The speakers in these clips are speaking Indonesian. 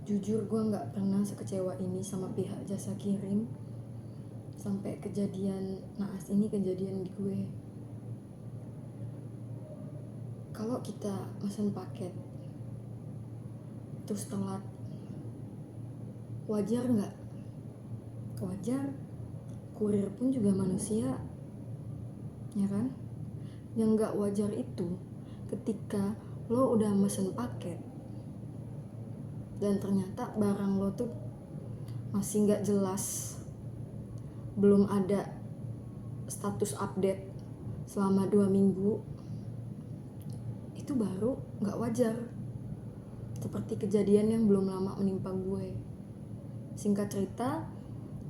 Jujur gue gak pernah sekecewa ini sama pihak jasa kirim. Sampai kejadian naas ini kejadian di gue. Kalau kita mesen paket terus telat, wajar gak? Wajar. Kurir pun juga manusia, ya kan? Yang gak wajar itu ketika lo udah mesen paket dan ternyata barang lo tuh masih gak jelas, belum ada status update selama 2 minggu. Itu baru gak wajar. Seperti kejadian yang belum lama menimpa gue. Singkat cerita,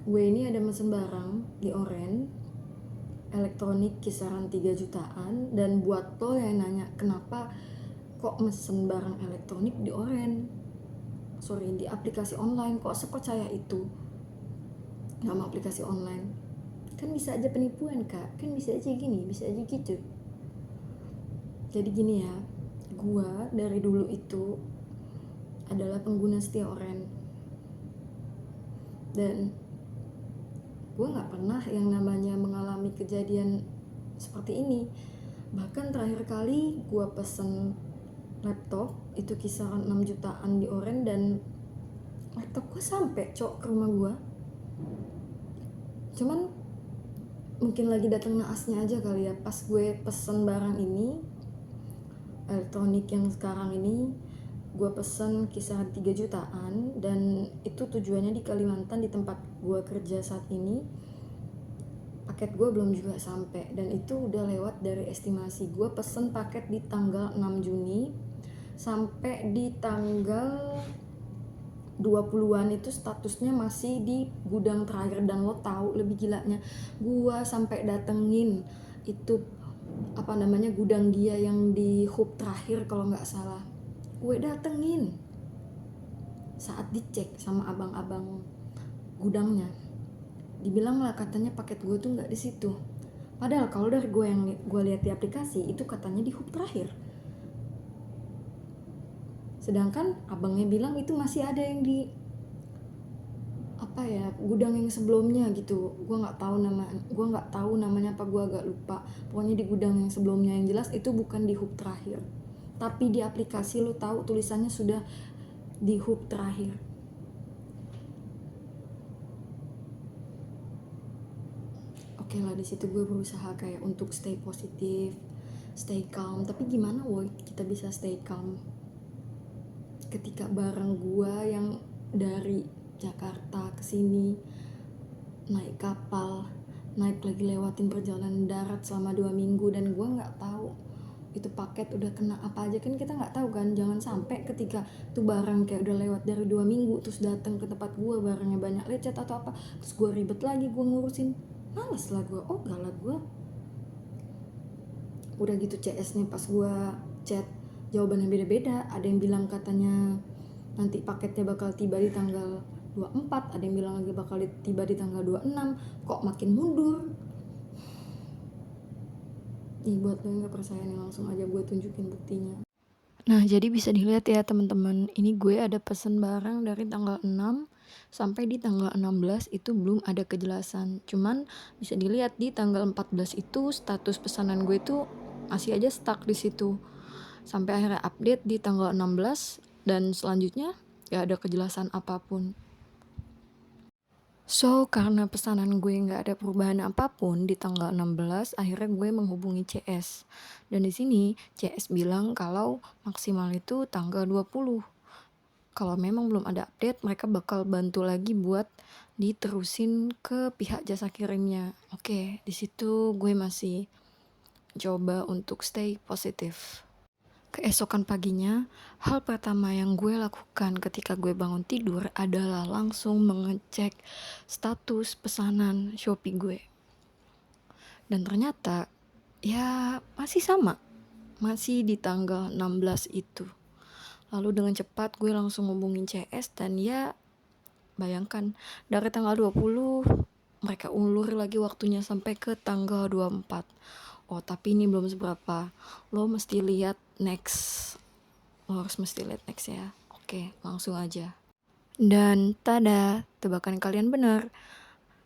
gue ini ada mesen barang di Oren, elektronik kisaran 3 jutaan. Dan buat lo yang nanya kenapa kok mesen barang elektronik di Oren, di aplikasi online, kok sepercaya itu nama aplikasi online? Kan bisa aja penipuan kak, kan bisa aja gini, bisa aja gitu. Jadi gini ya, gue dari dulu itu adalah pengguna setia Oren, dan gue gak pernah yang namanya mengalami kejadian seperti ini. Bahkan terakhir kali gue pesen laptop itu kisaran 6 jutaan di Oren, dan laptop gue sampai ke rumah gue. Cuman mungkin lagi datang naasnya aja kali ya, pas gue pesen barang ini, elektronik yang sekarang ini, gue pesen kisaran 3 jutaan, dan itu tujuannya di Kalimantan, di tempat gue kerja saat ini. Paket gue belum juga sampai, dan itu udah lewat dari estimasi. Gue pesen paket di tanggal 6 Juni, sampai di tanggal 20-an itu statusnya masih di gudang terakhir. Dan lo tahu lebih gilanya, gue sampai datengin itu gudang dia yang di hub terakhir kalau nggak salah. Gue datengin saat dicek sama abang-abang gudangnya, dibilang lah katanya paket gue tuh nggak di situ. Padahal kalau dari gue yang gue lihat di aplikasi itu katanya di hub terakhir. Sedangkan abangnya bilang itu masih ada yang di gudang yang sebelumnya gitu. Gue nggak tahu namanya apa, gue agak lupa. Pokoknya di gudang yang sebelumnya, yang jelas itu bukan di hub terakhir. Tapi di aplikasi lo tahu tulisannya sudah di hub terakhir. Oke lah, di situ gue berusaha kayak untuk stay positif, stay calm. Tapi gimana woy kita bisa stay calm ketika barang gue yang dari Jakarta ke sini naik kapal, naik lagi lewatin perjalanan darat selama 2 minggu, dan gue nggak tahu itu paket udah kena apa aja. Kan kita nggak tahu kan, jangan sampai ketika tuh barang kayak udah lewat dari 2 minggu terus datang ke tempat gue barangnya banyak lecet atau apa, terus gue ribet lagi gue ngurusin. Males lah gue, gak lah gue. Udah gitu CS nya pas gue chat jawabannya beda-beda. Ada yang bilang katanya nanti paketnya bakal tiba di tanggal 24, ada yang bilang lagi bakal tiba di tanggal 26. Kok makin mundur? Buat lo yang gak percaya nih, langsung aja gue tunjukin buktinya. Nah, jadi bisa dilihat ya teman-teman, ini gue ada pesen barang dari tanggal 6 sampai di tanggal 16 itu belum ada kejelasan. Cuman bisa dilihat di tanggal 14 itu status pesanan gue itu masih aja stuck di situ. Sampai akhirnya update di tanggal 16 dan selanjutnya gak ada kejelasan apapun. So, karena pesanan gue nggak ada perubahan apapun di tanggal 16, akhirnya gue menghubungi CS. Dan di sini CS bilang kalau maksimal itu tanggal 20. Kalau memang belum ada update, mereka bakal bantu lagi buat diterusin ke pihak jasa kirimnya. Oke, di situ gue masih coba untuk stay positif. Keesokan paginya, hal pertama yang gue lakukan ketika gue bangun tidur adalah langsung mengecek status pesanan Shopee gue. Dan ternyata ya masih sama, masih di tanggal 16 itu. Lalu dengan cepat gue langsung hubungin CS, dan ya bayangkan dari tanggal 20 mereka ulur lagi waktunya sampai ke tanggal 24. Oh, tapi ini belum seberapa. Lo harus mesti lihat next ya. Oke, langsung aja. Dan tada, tebakan kalian benar.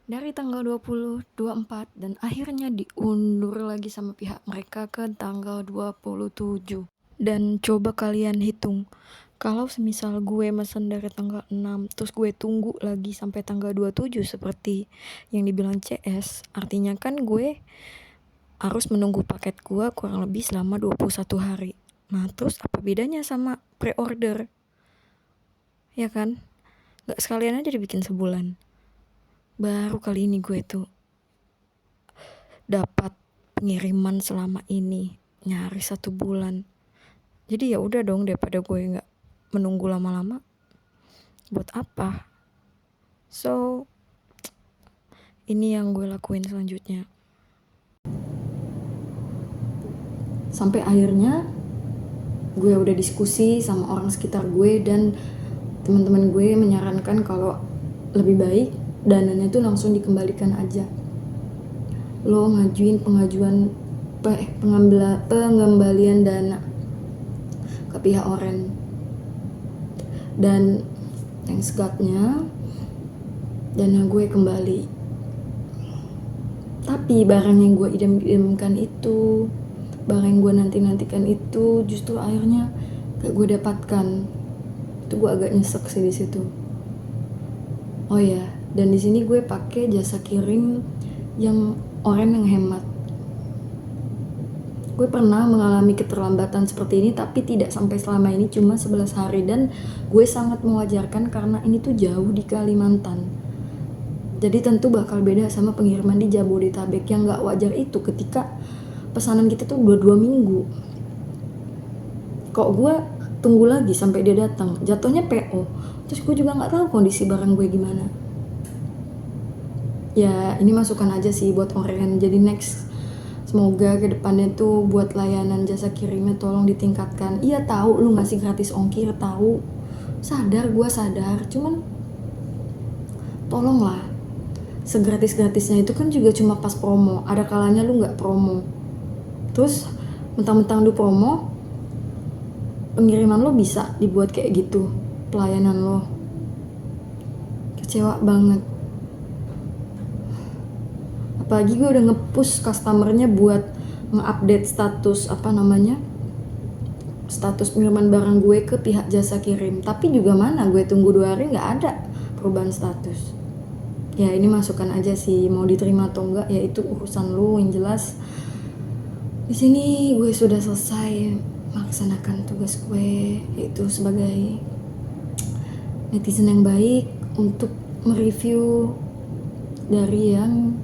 Dari tanggal 20, 24 dan akhirnya diundur lagi sama pihak mereka ke tanggal 27. Dan coba kalian hitung, kalau semisal gue mesen dari tanggal 6 terus gue tunggu lagi sampai tanggal 27 seperti yang dibilang CS, artinya kan gue harus menunggu paket gue kurang lebih selama 21 hari. Nah terus apa bedanya sama pre-order? Ya kan? Gak sekalian aja dibikin sebulan. Baru kali ini gue tuh dapat pengiriman selama ini nyaris 1 bulan. Jadi ya udah dong, daripada gue nggak menunggu lama-lama, buat apa? So ini yang gue lakuin selanjutnya. Sampai akhirnya gue udah diskusi sama orang sekitar gue dan teman-teman gue menyarankan kalau lebih baik dananya itu langsung dikembalikan aja. Lo ngajuin pengembalian dana ke pihak Oren. Dan thanks God-nya dana gue kembali. Tapi barang yang gue idam-idamkan itu, barang yang gue nanti-nantikan itu justru akhirnya gak gue dapatkan. Itu gue agak nyesek sih di situ. Oh ya, dan di sini gue pakai jasa kirim yang Oren yang hemat. Gue pernah mengalami keterlambatan seperti ini, tapi tidak sampai selama ini, cuma 11 hari. Dan gue sangat mewajarkan karena ini tuh jauh di Kalimantan. Jadi tentu bakal beda sama pengiriman di Jabodetabek. Yang gak wajar itu ketika pesanan kita tuh udah 2 minggu. Kok gue tunggu lagi sampai dia datang, jatuhnya PO. Terus gue juga gak tahu kondisi barang gue gimana. Ya ini masukan aja sih buat Oren. Jadi next, semoga kedepannya tuh buat layanan jasa kirimnya tolong ditingkatkan. Iya tahu lu ngasih gratis ongkir, tahu, sadar, gue sadar, cuman tolonglah, segratis-gratisnya itu kan juga cuma pas promo. Ada kalanya lu nggak promo, terus mentang-mentang lu promo, pengiriman lo bisa dibuat kayak gitu, pelayanan lo. Kecewa banget. Apalagi gue udah nge-push customernya buat nge-update status status pengiriman barang gue ke pihak jasa kirim. Tapi juga mana, gue tunggu 2 hari nggak ada perubahan status. Ya ini masukan aja sih, mau diterima atau enggak ya itu urusan lu. Yang jelas di sini gue sudah selesai melaksanakan tugas gue, yaitu sebagai netizen yang baik untuk mereview dari yang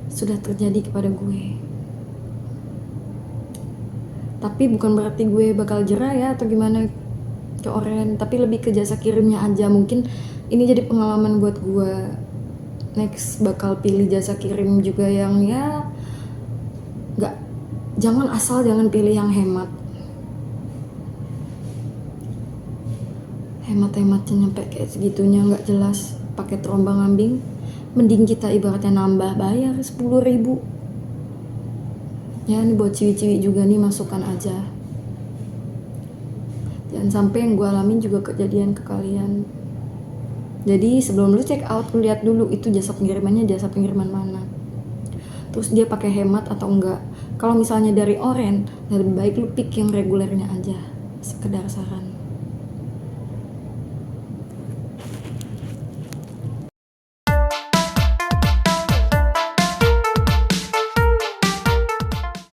sudah terjadi kepada gue. Tapi bukan berarti gue bakal jerah ya atau gimana ke Oren, tapi lebih ke jasa kirimnya aja. Mungkin ini jadi pengalaman buat gue. Next bakal pilih jasa kirim juga yang ya jangan pilih yang hemat-hematnya nyampe kayak segitunya, nggak jelas, pakai terombang ambing. Mending kita ibaratnya nambah bayar 10.000. Ya ini buat ciwi-ciwi juga nih, masukan aja. Jangan sampai yang gue alamin juga kejadian ke kalian. Jadi sebelum lu check out, lu lihat dulu itu jasa pengiriman mana, terus dia pakai hemat atau enggak. Kalau misalnya dari Oren, lebih baik lu pick yang regulernya aja, sekedar saran.